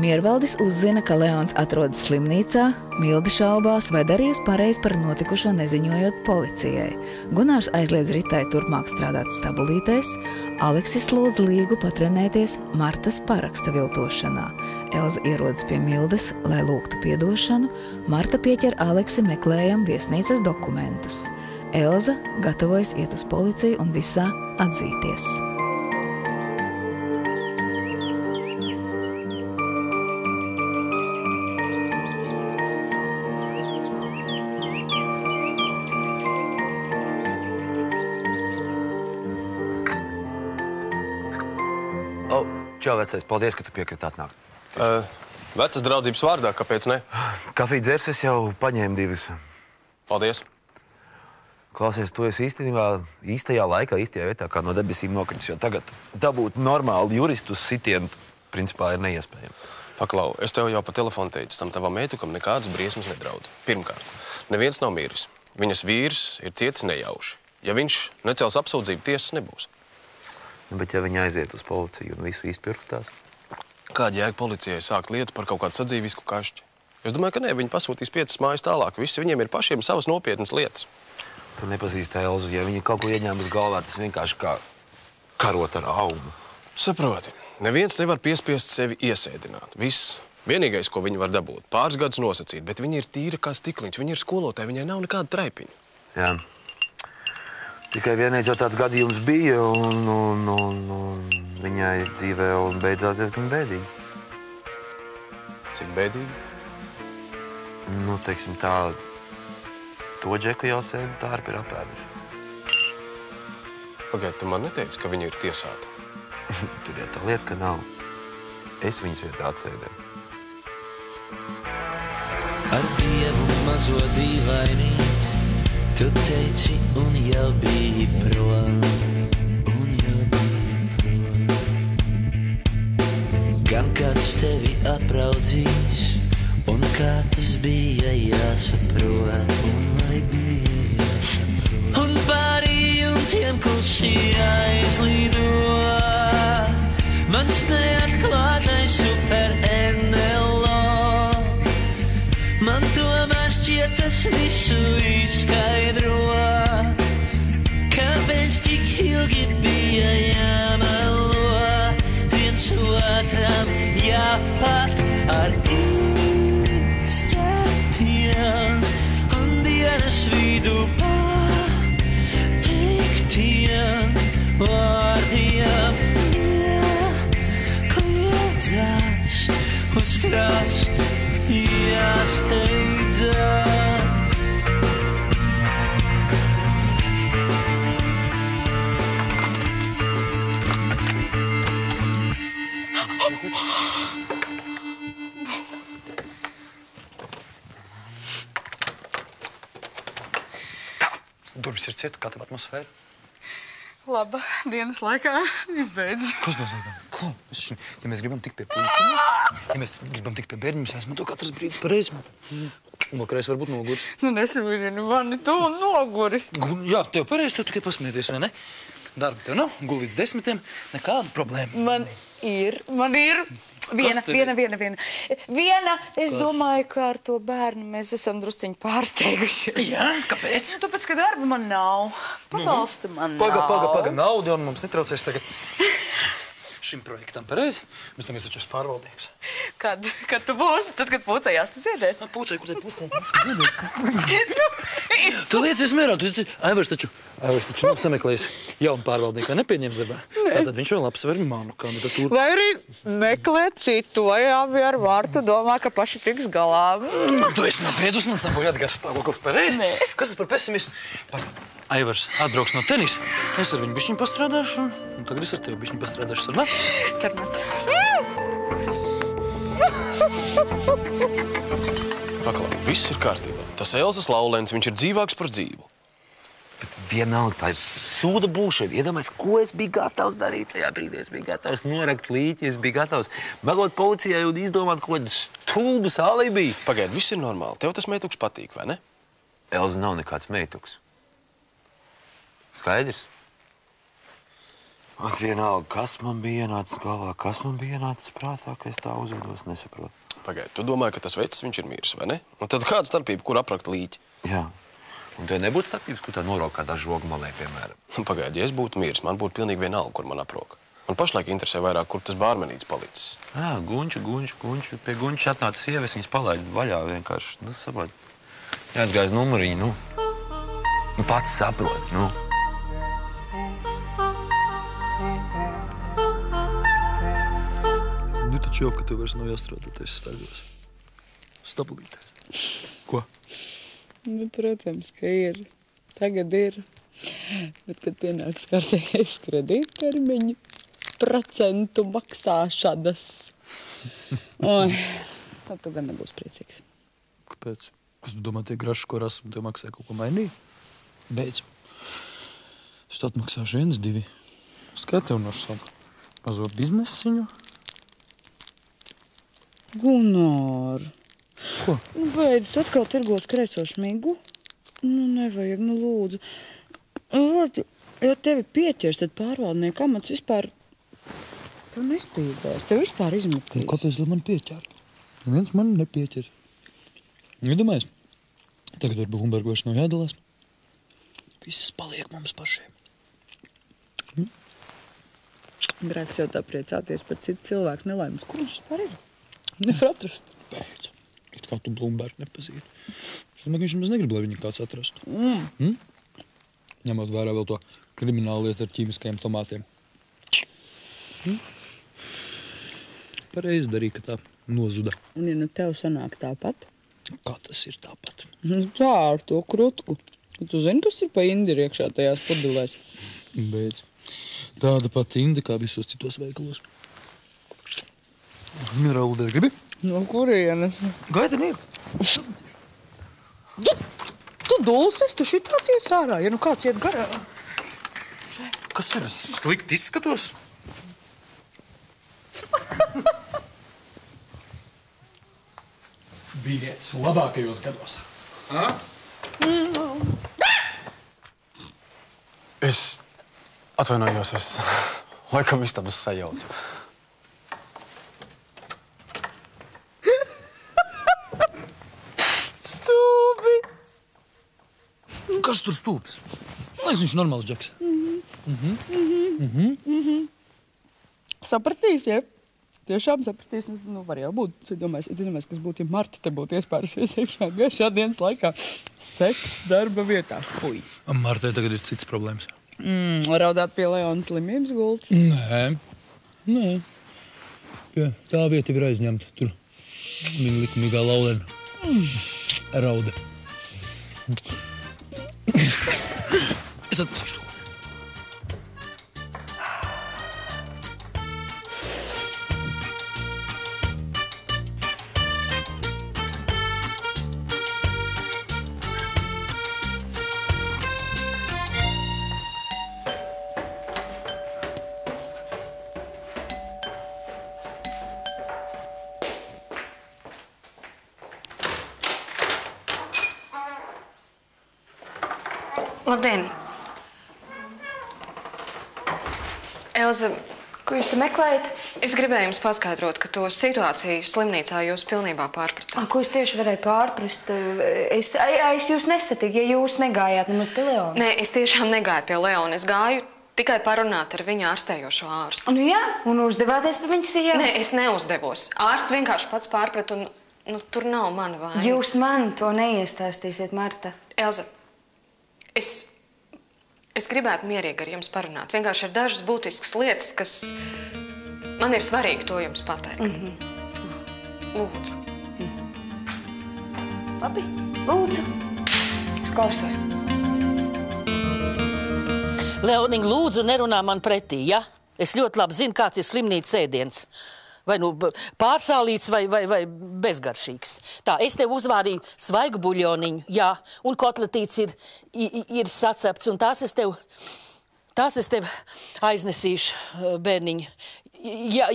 Miervaldis uzzina, ka Leons atrodas slimnīcā, Milde šaubās, vai darījusi pareizi par notikušo neziņojot policijai. Gunārs aizliedz Ritai turpmāk strādāt stabulītēs, Aleksis lūdz Līgu patrenēties Martas paraksta viltošanā. Elza ierodas pie Mildes, lai lūgtu piedošanu, Marta pieķer Aleksi meklējam viesnīcas dokumentus. Elza gatavojas iet uz policiju un visā atzīties. Čau, vecais, paldies, ka tu piekriti atnākt. Vecas draudzības vārdā, kāpēc ne? Kafiju dzers es jau paņēmu 2. Paldies. Klausies, tu esi īstenībā īstajā laikā, īstajā vietā, kā no debesīm nokritis, jo tagad dabūt normālu juristu sitienu, principā, ir neiespējami. Paklau, es tev jau pa telefonu teicu, tam tavam meitukam nekādas briesmas nedraud. Pirmkārt, neviens nav miris. Viņas vīrs ir cietis nejauši. Ja viņš necels apsūdzību, tiesas nebūs. Bet ja viņi aiziet uz policiju un visu izpirktās? Kāda jēga policijai sākt lietu par kaut kādu sadzīvisku kašķi? Es domāju, ka ne, viņi pasūtīs 5 mājas tālāk. Visi viņiem ir pašiem savas nopietnas lietas. Tu nepazīsti Elzu. Ja viņi kaut ko ieņēma uz galvā, tas vienkārši kā karot ar aumu. Saproti, neviens nevar piespiest sevi iesēdināt. Viss. Vienīgais, ko viņi var dabūt, pāris gadus nosacīt, bet viņi ir tīra kā stikliņš. Viņi ir skolotāji, viņai nav nekāda traipiņa. Jā. Tikai vienreiz jau tāds gadījums bija, un viņai dzīvē beidzās diezgan bēdīgi. Cik bēdīgi? Nu, teiksim tā, to džeku jau sēdi tārpi ir apēduši. Pagaid, tu man neteici, ka viņi ir tiesāti? Tur jau tā lieta, ka nav. Es viņus vietā atsēdēju. Ar Dievu mazo dīvainīt, tu teici un jau biji prom, Gan kāds tevi apraudzīs, un kā tas bija jāsaprot, un pārī un tiem klusi aizlido, mans neatklātais super NLO. Man tomēr šķiet tas visu izskaidro, kāpēc tik ilgi bija jāmelo, viens otram jāpat ar izķertiem, un dienas vidu pateiktiem vārdiem kliedzās uz krastu. Jāsteidzas. Durvis ir cieta, kā tev atmosfēra? Laba, dienas laikā izbeidz. Kas nozīmē? Ko? Ja mēs gribam tikt pie puļķiem, ja mēs gribam tikt pie bērņiem, mēs jāsmanto katrs brīdis pareizi. Vakarēs varbūt noguris. Nu, nesaviļini mani, tu noguris. Jā, tev pareizi, tev tikai pasmieties, vai ne? Darba tev nav, guli līdz 10, nekādu problēmu. Man ir. Viena, es domāju, ka ar to bērnu mēs esam drusciņi pārsteigušies. Jā, kāpēc? Nu, tāpēc, ka darba man nav. Pabalsta man nav. Paga, nauda, un mums netraucēs tagad šim projektam pareizi. Mēs tam taču esi pārvaldnieks. Kad tu būsi? Tad, kad pūcējās, tu ziedēs? Pūcēji, kur te pūcēji? Tu liecies mierā, Aivars taču nav sameklējis jaunu pārvaldnieku, vai nepieņems darbā? Tātad viņš vēl apsver manu kandidatūru. Vai arī meklē citu, vai abi ar Martu domā, ka paši tiks galā? Tu esi nopiedus, man sabojāt gars stāvoklis pareizi. Kas tas par pesimismu? Aivars atbrauks no tenisa. Es ar viņu bišķiņu pastrādāšu, un tagad es ar tevi bišķiņu pastrādāšu. Sarunāts? Sarunāts. Paklau, viss ir kārtībā. Tas Elzas laulens, viņš ir dzīvāks par dzīvu. Bet vienalga, tā ir sūda būšana. Iedomājies, ko es biju gatavs darīt tajā brīdī. Es biju gatavs norakt līķi, es biju gatavs melot policijai un izdomāt kaut kādu stulbus alibi. Pagaid, viss ir normāli. Tev tas meituks patīk, vai ne? Elza nav nekāds meituks. Skaidrs? Man vienalga, kas man bija ienācis galvā, kas man bija ienācis prātā, ka es tā uzvedos, nesaprotu. Pagaid, tu domāji, ka tas vecis viņš ir miris, vai ne? Un tad kāda starpība, kur aprakt līķi? Jā. Un tev nebūtu starpības, kur tā norok kādā žogmalē, piemēram? Pagaid, ja es būtu miris, man būtu pilnīgi vienalga, kur man aproka. Man pašlaik interesē vairāk, kur tas bārmenīts palicis. Gunču. Pie Gunča atnāca sievas, viņas palaida vaļā vienkārši. Nu, saprot. Jāsgājas numuriņu, nu. Nu, pats saprot, nu. Nu, taču jau, ka tev vairs nav jāstrādāties staļos. Stabilitēs. Ko? Nu, protams, ka ir. Tagad ir. Bet, kad pienāks kārtējais kredīttermiņu, procentu maksāšanas. Oi, tad tu gan nebūs priecīgs. Kāpēc? Kas tu domā, tie graši, ko rasmu tev maksāja, kaut ko mainīt? Beidz. Es tu atmaksāšu 1, 2. Skat tev nošu savu mazo biznesiņu. Gunār. Ko? Nu, beidz, tu atkal tirgos kreiso šmigu? Nu, nevajag, nu, lūdzu. Ja tevi pieķers, tad pārvaldnieka amats vispār tev nespīdās, tev vispār izmetīs. Nu, kāpēc, lai man pieķer? Neviens man nepieķer. Iedomājies, tagad ar Blumbergu vairs nav jādalās. Viss paliek mums pašiem. Grēks jau tā priecāties par citu cilvēku nelaimes. Kur viņš vispār ir? Nevar atrast. Beidz. It kā tu Blumbergu nepazīti. Es domāju, ka viņš nemaz negrib, lai viņu kāds atrastu. Ņemot vērā vēl to kriminālu lietu ar ķīmiskajiem tomātiem. Pareizi darīja, ka tā nozuda. Un ja nu tev sanāk tāpat? Kā tas ir tāpat? Tā ar to krutku. Tu zini, kas ir pa indi iekšā tajās pudelēs? Beidz. Tāda pati indi kā visos citos veikalos. Minerālu ūdeni gribi? No kurienes? Gaidini ir. Tu dulsies, tu šitāds ies ārā, ja nu kāds iet garā. Kas ir? Slikti izskatos? Vīrietis labākajos gados. Es atvainojos, es laikam istabas sajaucu. Stūbi! Kas tur stūps? Liekas, viņš normāls džeks. Sapratīs, ja? Tiešām sapratīs, nu var jau būt. Es domāju, kas būtu, ja Marta te būtu iespārusies iekšā gaišā dienas laikā. Seks darba vietā. Fui. Martai tagad ir cits problēmas. Raudāt pie Leona slimības gultas? Nē. Jā, tā vieta ir aizņemta. Tur viņa likumīgā Laurena rauda. Es atnesīšu to. Labdien! Elza, ko jūs te meklējat? Es gribēju jums paskaidrot, ka to situāciju slimnīcā jūs pilnībā pārpratāt. Ko es tieši varēju pārprast? Es jūs nesatiku, ja jūs negājāt nemaz pie Leona. Nē, es tiešām negāju pie Leona. Es gāju tikai parunāt ar viņa ārstējošo ārstu. Nu jā, un uzdevāties par viņas sievu? Nē, es neuzdevos. Ārsts vienkārši pats pārprat un tur nav mana vaina. Jūs man to neiestāstīsiet, Marta. Elza, es gribētu mierīgi ar jums parunāt. Vienkārši ir dažas būtiskas lietas, kas man ir svarīgi to jums pateikt. Lūdzu. Labi, lūdzu. Es klausos. Leoniņ, lūdzu, nerunā man pretī, ja? Es ļoti labi zinu, kāds ir slimnīcas ēdiens. Vai nu pārsālīts, vai bezgaršīgs. Tā, es tev uzvārīju svaigu buļļoniņu, jā, un kotletīts ir sacepts, un tās es tev aiznesīšu, bērniņu.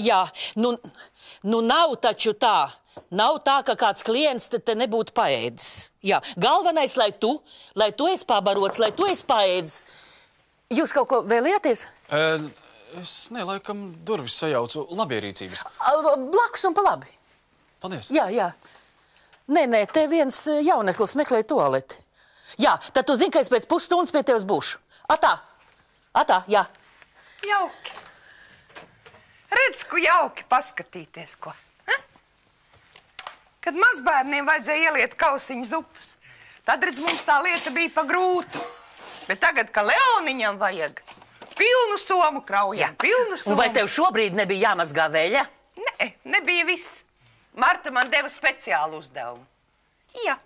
Jā, nu nav taču tā. Nav tā, ka kāds klients te nebūtu paēdis. Jā, galvenais, lai tu esi pabarots, lai tu esi paēdis. Jūs kaut ko vēlējāties? Es laikam durvis sajaucu labierīcības. Blakus un pa labi. Paldies. Jā. Nē, te viens jauneklis meklē toaleti. Jā, tad tu zini, ka es pēc pusstundas pie tevis būšu. Atā, jā. Jauki. Redz, ko jauki paskatīties, ko. Kad mazbērniem vajadzēja ieliet kausiņu zupas, tad, redz, mums tā lieta bija pa grūtu. Bet tagad, ka Leoniņam vajag pilnu somu kraujam, pilnu somu. Un vai tev šobrīd nebija jāmazgā veļa? Nē, nebija viss. Marta man deva speciālu uzdevumu. Jā.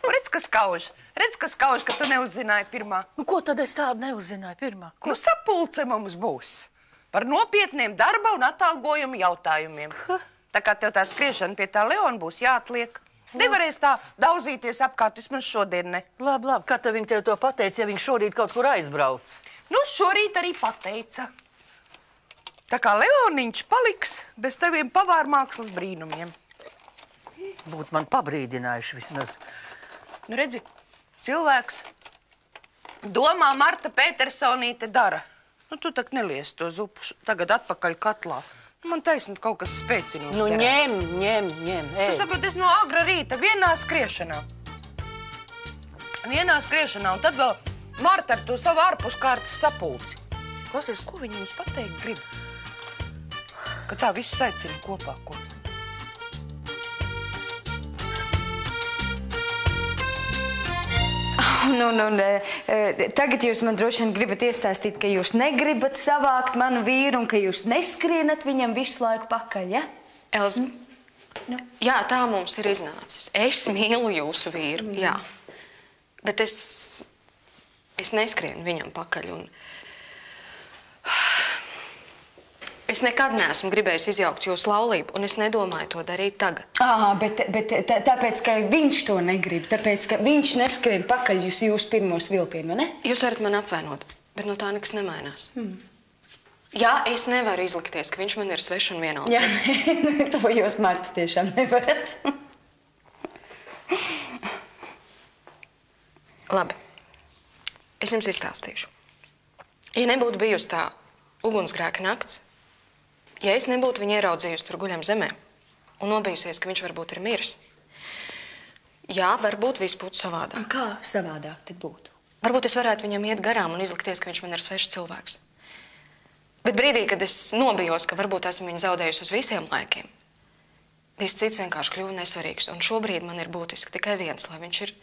Redz, kas kauž, ka tu neuzzināji pirmā. Nu, ko tad es tādu neuzzināju pirmā? Nu, sapulce mums būs par nopietniem darba un atalgojumu jautājumiem. Tā kā tev tā skriešana pie tā Leona būs jāatliek. Nevarēs tā daudzīties apkārt, vismaz šodien ne. Labi, kā tad viņi tev to pateica, ja viņi šorīt kaut kur aizbrauc? Nu, šorīt arī pateica. Tā kā Leoniņš paliks bez taviem pavārmākslas brīnumiem. Būtu man pabrīdinājuši vismaz. Nu, redzi, cilvēks domā Marta Petersonīte dara. Nu, tu tak nelies to zupu tagad atpakaļ katlā. Man taisnīt kaut kas spēcinošs. Nu, ņem, ej. Tu saproti, es no agra rīta vienā skriešanā. Un tad vēl Marta ar to savu ārpuskārtas sapulci. Klausies, ko viņi mums pateikt grib? Ka tā viss saicina kopā, ko? Tagad jūs man droši vien gribat iestāstīt, ka jūs negribat savākt manu vīru un ka jūs neskrienat viņam visu laiku pakaļ, ja? Elza, jā, tā mums ir iznācis. Es mīlu jūsu vīru, jā. Bet es neskrienu viņam pakaļ un... Es nekad neesmu gribējis izjaukt jūsu laulību, un es nedomāju to darīt tagad. Bet tāpēc, ka viņš to negrib, tāpēc, ka viņš neskrien pakaļ jūs pirmos vilpienu, vai ne? Jūs varat man apvainot, bet no tā nekas nemainās. Jā, es nevaru izlikties, ka viņš man ir svešs un vienaldzības. Jā, to jūs, Marta, tiešām nevarat. Labi, es jums izstāstīšu. Ja nebūtu bijusi tā ugunsgrēka nakts, ja es nebūtu viņu ieraudzījusi tur guļam zemē un nobijusies, ka viņš varbūt ir miris, jā, varbūt viss būtu savādāk. Kā savādāk tad būtu? Varbūt es varētu viņam iet garām un izlikties, ka viņš man ir svešs cilvēks. Bet brīdī, kad es nobijos, ka varbūt esmu viņu zaudējusi uz visiem laikiem, viss cits vienkārši kļuva nesvarīgs. Un šobrīd man ir būtiski tikai viens, lai viņš ir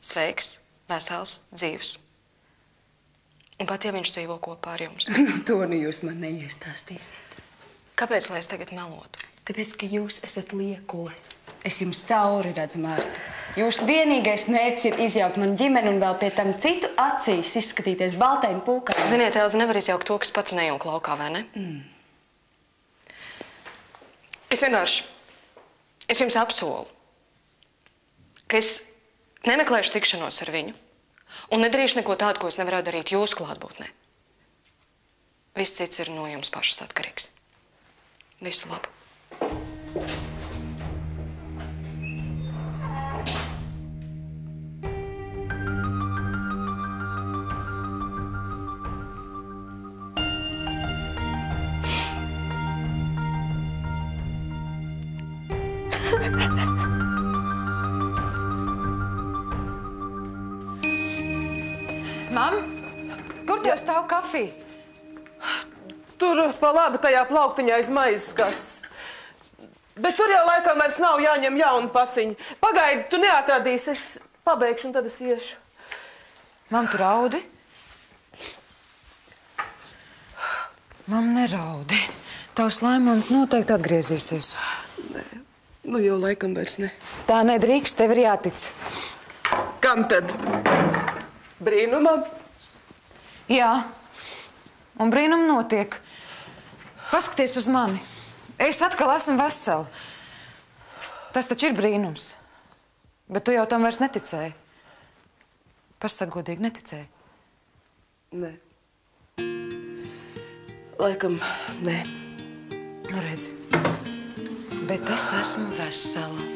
sveiks, vesels, dzīvs. Un pat ja viņš dzīvo kopā ar jums. To nu jūs man neiestāstīsiet. Kāpēc, lai es tagad melotu? Tāpēc, ka jūs esat liekule. Es jums cauri redzu, Marta. Jūsu vienīgais mērķis ir izjaukt manu ģimeni un vēl pie tam citu acīs izskatīties baltai un pūkai. Ziniet, Elza, nevar izjaukt to, kas pats nejūk laukā, vai ne? Es jums apsolu, ka es nemeklēšu tikšanos ar viņu un nedarīšu neko tādu, ko es nevarētu darīt jūsu klātbūtnē. Viss cits ir no jums pašas atkarīgs. Visu labu. Mam, kur tev stāv kafija? Tur pa labi tajā plauktiņā aiz maizes kastes. Bet tur jau laikam vairs nav jāņem jauna paciņa. Pagaidi, tu neatradīsi, es pabeigšu un tad es iešu. Mam, tu raudi? Mam, neraudi. Tavs laimons noteikti atgriezīsies. Nē, nu jau laikam vairs ne. Tā nedrīkst, tev ir jātic. Kam tad? Brīnumam? Jā, un brīnum notiek. Paskaties uz mani. Es atkal esmu vesela. Tas taču ir brīnums. Bet tu jau tam vairs neticēji. Pašsagodīgi neticēji. Nē. Laikam, nē. Nu redzi. Bet es esmu vesela.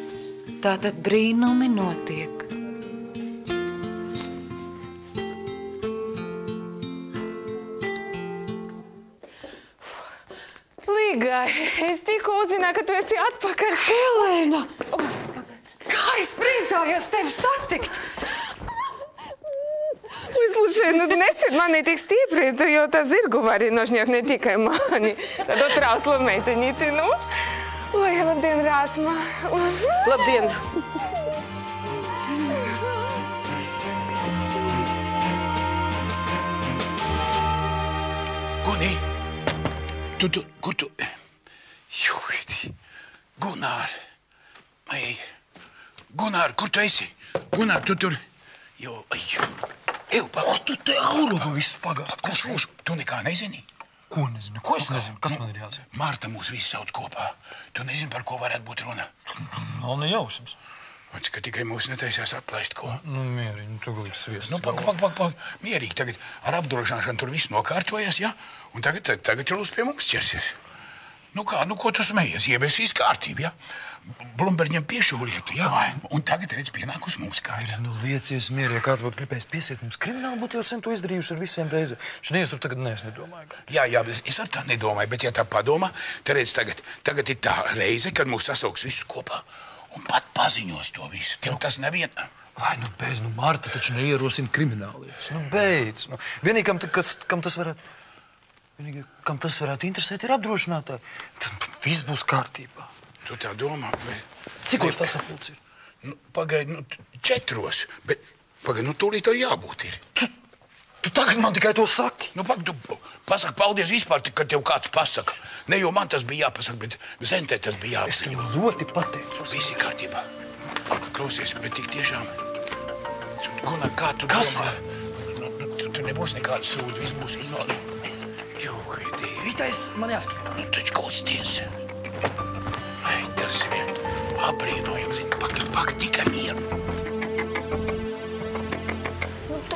Tātad brīnumi notiek. Es tikko uzzināju, ka tu esi atpakaļ. Helēna! Kā es priecājos tevi satikt! Slušaj, nu nesit mani tik stipri, jo tā zirgu vari nožņot ne tikai mani. Tad otrāslu meiteņīti, nu. Oi, labdien, Rāsma. Labdien! Guni, kur tu? Jūti, Gunār, Gunār, kur tu esi? Gunār, tu tur, Tu te auru pa visu pagāst. Tu nekā nezini? Ko nezinu? Ko es nezinu? Kas man ir jāzina? Marta mūs visus sauc kopā. Tu nezini, par ko varētu būt runa? Nav ne jausmas. Ka tikai mūs netaisās atlaist ko. Nu, mierīgi, tu galīgi sviests. Nu, pak. Mierīgi, tagad ar apdrošināšanu tur viss nokārtojas, ja? Un tagad jūs pie mums ķersies. Nu kā, ko tu smejies? Ieviesīs kārtību, ja? Blumberģiem piešu lietu, ja? Un tagad, redz, pienākus mums kārtību. Nu, liecies mierīgi, ja kāds būtu gribējis piesiet mums krimināli, būtu jau sen to izdarījuši ar visiem reizēm. Šanies tur tagad nedomāju. Jā, es ar tā nedomāju, bet ja tā padomā, tad redz, tagad ir tā reize, kad mūs sasauks visus kopā. Un pat paziņos to visu. Tev tas neviena. Vai, nu, beidz, Marta taču neierosina kriminālietas. Nu, beidz. Vienīgi, kam tas varētu interesēt, ir apdrošinātāji. Tad viss būs kārtībā. Tu tā domā? Cikos tā sapulce ir? Nu, pagaidi, 4. Bet, pagaidi, tūlīt arī jābūt ir. Tu tagad man tikai to saki. Nu, tu pasaki paldies vispār, kad tev kāds pasaka. Ne jau man tas bija jāpasaka, bet Zentē tas bija jāpasaka. Es viņu ļoti pateicos. Visi kārtībā. Klausies, bet tik tiešām... Gunār, kā tu domā? Tu nebūs nekāda sūda, viss būs Rītais man jāskat. Nu, taču kosties. Tas vien aprīnojams. Pak, tikai mieru.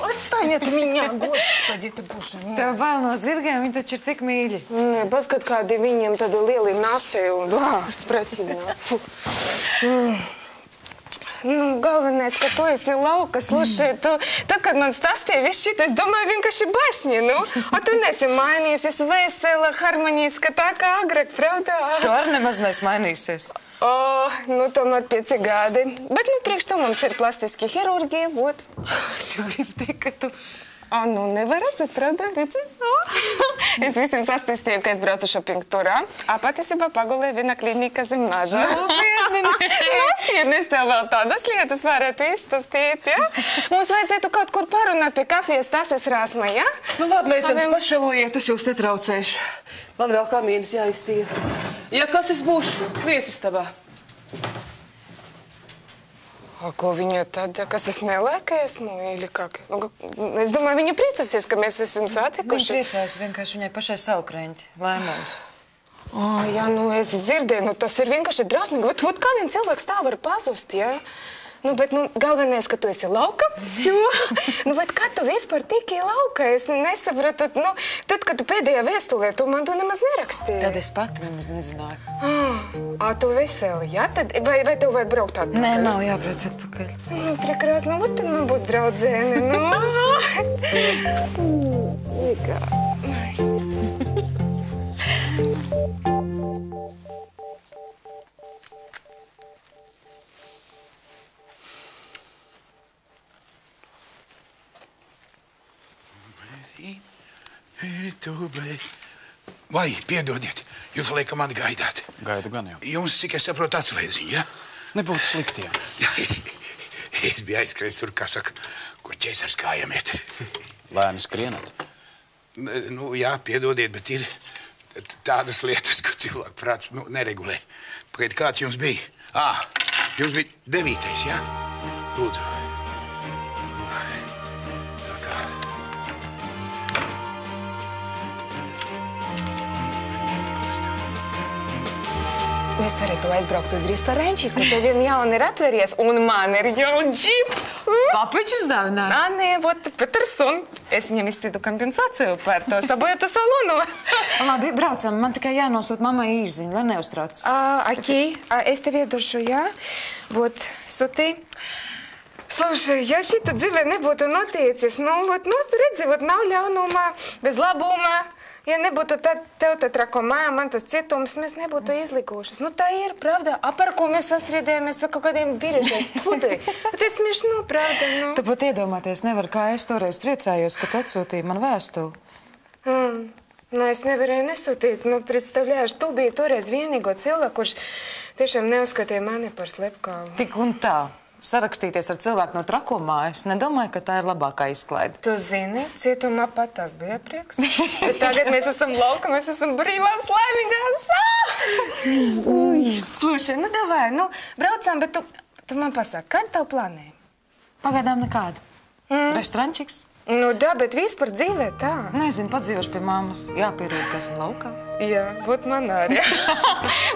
Отстанет от меня, господи, ты, боже мой. Tev bail no zirgiem, viņi taču ir tik mīļi. Paskat, kādi viņiem tādi lieli nasi un pretīgi. Nu, galvenais, ka tu esi lauka, slušai, tad, kad man stāstīja viss šit, es domāju, vienkārši basņi, nu. A tu nesi mainījusies, vesela, harmoniska, tā kā agrāk, pravdā? Tu arī nemaz neesi mainījusies. Nu, tomēr 5 gadi. Bet, nu, priekš to mums ir plastiski ķirurģija, vot. Tu gribi teikt, ka tu... Nu, nevar redzēt, pravdā, redzēt? Es visiem sastāstīju, ka es braucu šoping turā, a patiesībā pagulēju viena klinika zem naža. Nopietni, es tev vēl tādas lietas varētu izstāstīt, ja? Mums vajadzētu kaut kur parunāt pie kafijas tases Rāsma, ja? Nu, labi, meitenes, pašelojiet, es jūs netraucēšu. Man vēl kamīnas jāiztīra. Ja kas es būšu viesistabā? Ko viņa tad, kas es nelēka esmu, ili kak? Es domāju, viņa priecasies, ka mēs esam satikuši. Viņa priecājas, vienkārši viņai pašai savu kreņķi, lēmums. Jā, nu es dzirdēju, nu tas ir vienkārši drausmīgi. Vot kā vien cilvēks tā var pazust, ja? Nu, bet, nu, galvenais, ka tu esi lauka. Nu, bet kā tu vispār tiki lauka? Es nesapratu, nu, tad, kad tu pēdējā vēstulē, tu man to nemaz nerakstīji. Tad es pati nemaz nezināju. Tu veseli, ja? Tad, vai tev vajag braukt atpakaļ? Nē, nav jābrauc atpakaļ. Nu, prekrāsni, nu, tad man būs draudzēni, nu. Vai, piedodiet, jūs laikam mani gaidāt. Gaidu gan jau. Jums, cik es saprotu, atslēdziņu, ja? Nebūtu slikti, jā. Es biju aizskrējis tur, kā saka, kur ķēsars kājām iet. Lēni skrienat? Nu, jā, piedodiet, bet ir tādas lietas, ko cilvēku prāts neregulē. Pagaid, kāds jums bija? Jums bija 9. jā? Lūdzu. Mēs varētu aizbraukt uz restorāņu, ka tev vien jauni ir atveries, un man ir jau džip. Papiņš uzdāvināja? Nē, vot Peterson. Es viņam izspiedu kompensāciju par to sabojotu salonu. Labi, braucam. Man tikai jānosūt mammai īsziņu, lai neuztraucas. Окей. Es tev iedošu, jā? Vot, sūtī. Слушай, ja šita dzīve nebūtu noticis, redzi, nav ļaunuma, bez labuma, Ja nebūtu tev te trako māja, man tas cietums, mēs nebūtu izlikušas. Nu, tā ir, pravda. Par ko mēs sastriedējamies par kaut kādiem vīriešiem? Pudei. Bet es smiešu, pravda, nu. Tu pat iedomāties nevar, kā es toreiz priecājos, ka tu atsūtīji man vēstuli. Nu, es nevarēju nesūtīt. Nu, представляешь, tu biji toreiz vienīgo cilvēku, kurš tiešām neuzskatīja mani par slepkavu. Tik un tā. Sarakstīties ar cilvēku no trako mājas, nedomāju, ka tā ir labākā izklaide. Tu zini, cietumā pat tas bija prieks. Bet tagad mēs esam lauka, mēs esam brīvās, laimīgās. Slušai, nu davai, nu braucām, bet tu man pasaki, kad tev planēji? Pagaidām nekādu. Restorančiks? Nu da, bet vispār dzīvē tā. Nezinu, padzīvošu pie mammas. Jāpierūk, ka esmu laukā. Jā, būt man arī.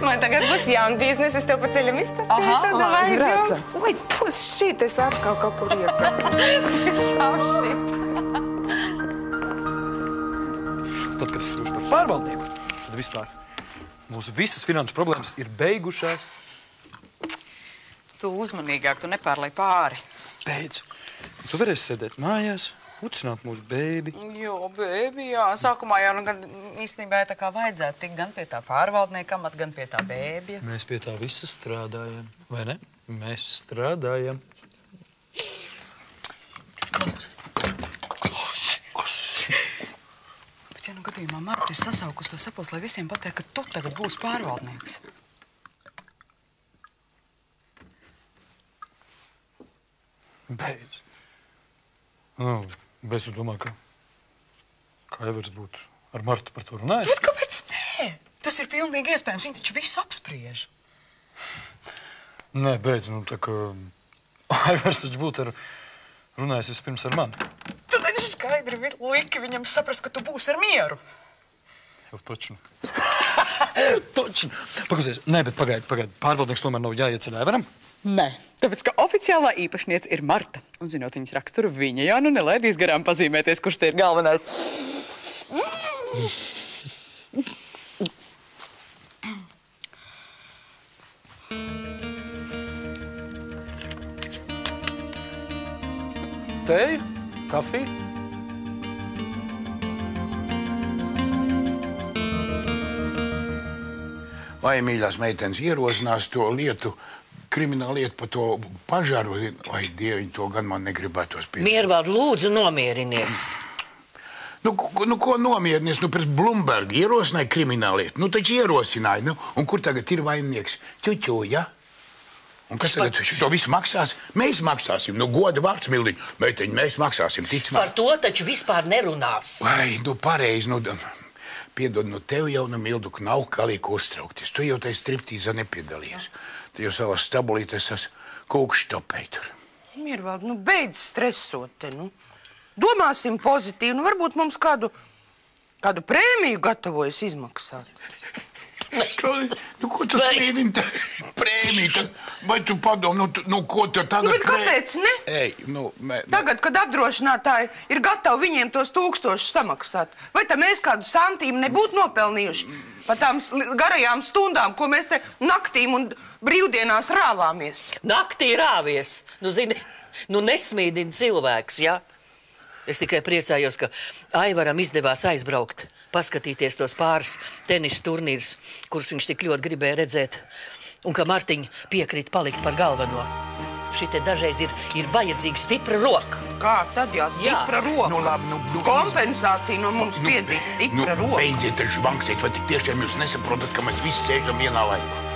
Man tagad būs jauna biznesa, es tev pa ceļam izstāstīšu. Davai, braucam. Oi, pus šit, es atkal kaut kur ieku. Šaušit. Tad, kad es kļūšu par pārvaldnieku, tad vispār mūsu visas finanšu problēmas ir beigušās. Tu uzmanīgāk, tu nepārlai pāri. Beidz. Tu varēsi sēdēt mājās, ucināt mūsu bēbi. Jo, bēbi, jā. Sākumā jau gan īstenībā tā kā vajadzētu tikt gan pie tā pārvaldnieka amata, gan pie tā bēbja. Mēs pie tā visa strādājam, vai ne? Mēs strādājam. Bet ja nu gadījumā Marta ir sasaukusi to sapulci, lai visiem pateikt, ka tu tagad būsi pārvaldnieks. Beidz. Nu, bet es domāju, ka Aivars būtu ar Martu par to runājis. Bet kāpēc nē? Tas ir pilnīgi iespējams. Viņi taču visu apspriež. Nē, beidz. Nu, tā kā Aivars taču būtu runājis vispirms ar mani. Tu taču skaidri liki viņam saprast, ka tu būsi ar mieru. Jau točnu. Točnu. Paklausies. Nē, bet pagaidi. Pārvaldnieks tomēr nav jāieceļ Aivaram? Nē, tāpēc, ka oficiālā īpašniece ir Marta. Un zinot viņas raksturu, viņa jau nu nelaidīs garām pazīmēties, kurš te ir galvenais. Teju, kafiju. Vai mīļās meitenes ierosinās to lietu, krimināla lietu par to pažaru? Vai Dieviņ, to gan man negribētos pieņemt. Miervald, lūdzu, nomierinies. Nu, ko nomierinies? Nu, pret Blumbergu ierosināja krimināla lietu. Nu, taču ierosināja. Nu, un kur tagad ir vaininieks? Ķuķu, ja? Un kas tagad to visu maksās? Mēs maksāsim. Nu, goda vārds, Mildiņ. Meiteņi, mēs maksāsim, tic man. Par to taču vispār nerunās. Vai, nu, pareizi, nu, piedod, nu, tev jau, nu, Mildu, nav kā liek uztraukties. Tu jau tai striptīzā nepiedalījies. Tu jau savā stabulītēs kūkšķi topēji tur. Miervald, nu, beidz stresot te, nu. Domāsim pozitīvi, nu, varbūt mums kādu prēmiju gatavojas izmaksāt. Nu, ko tu slīdini prēmiju? Vai tu padomā, nu, ko tu tagad... Nu, bet kāpēc, ne? Ej, nu... Tagad, kad apdrošinātāji ir gatavi viņiem tos 1000 samaksāt, vai tā mēs kādu santīmu nebūtu nopelnījuši par tām garajām stundām, ko mēs te naktīm un brīvdienās rāvāmies? Naktī rāvies. Nu, zini, nu nesmīdini cilvēks, ja? Es tikai priecājos, ka Aivaram izdevās aizbraukt, paskatīties tos pāris tenisa turnīrus, kurus viņš tik ļoti gribēja redzēt, un ka Martiņa piekrīt palikt par galveno. Šitie dažreiz ir vajadzīga stipra roka. Kā tad jā, stipra roka? Nu, labi, nu... Kompensācija no mums piedzīta stipra roka. Nu, beidziet ar žvanksēt, vai tik tiešām jūs nesaprotat, ka mēs visi sēžam vienā laikā?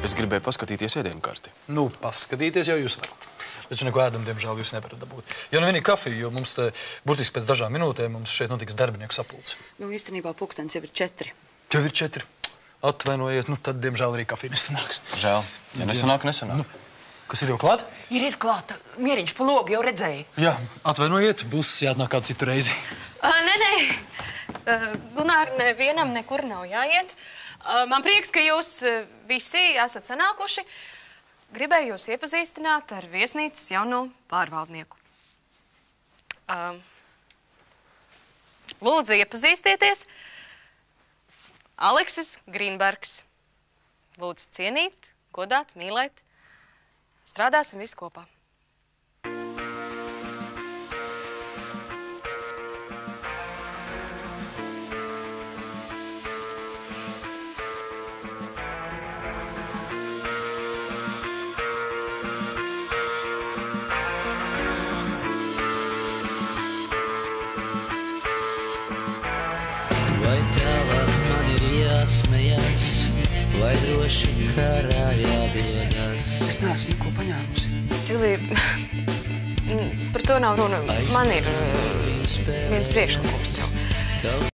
Es gribēju paskatīties ēdienkarti. Nu, paskatīties jau jūs varat. Taču neko ēdam, diemžēl, jūs nevarat dabūt. Ja nu vienīgi kafiju, jo mums te burtiski pēc dažām minūtēm mums šeit notiks darbinieku sapulce. Nu, īstenībā pulkstenis jau ir 4. Jau ir 4. Atvainojiet, nu tad, diemžēl, arī kafija nesanāks. Žēl. Ja nesanāk, nesanāk. Nu, kas ir jau klāt? Ir klāta. Mieriņš pa logu jau redzēja. Jā, atvainojiet, būs jāatnāk kādu citu reizi. Nē. Gunār, nevienam nekur nav jāiet. Man prieks, ka jūs visi esat sanākuši. Gribēju jūs iepazīstināt ar viesnīcas jauno pārvaldnieku. Lūdzu, iepazīstieties. Aleksis Grīnbergs. Lūdzu, cienīt, godāt, mīlēt. Strādāsim visi kopā. droši karā jādodas. Es neesmu neko paņēmusi. Silvija, par to nav runa. Man ir viens priekšlikums tev.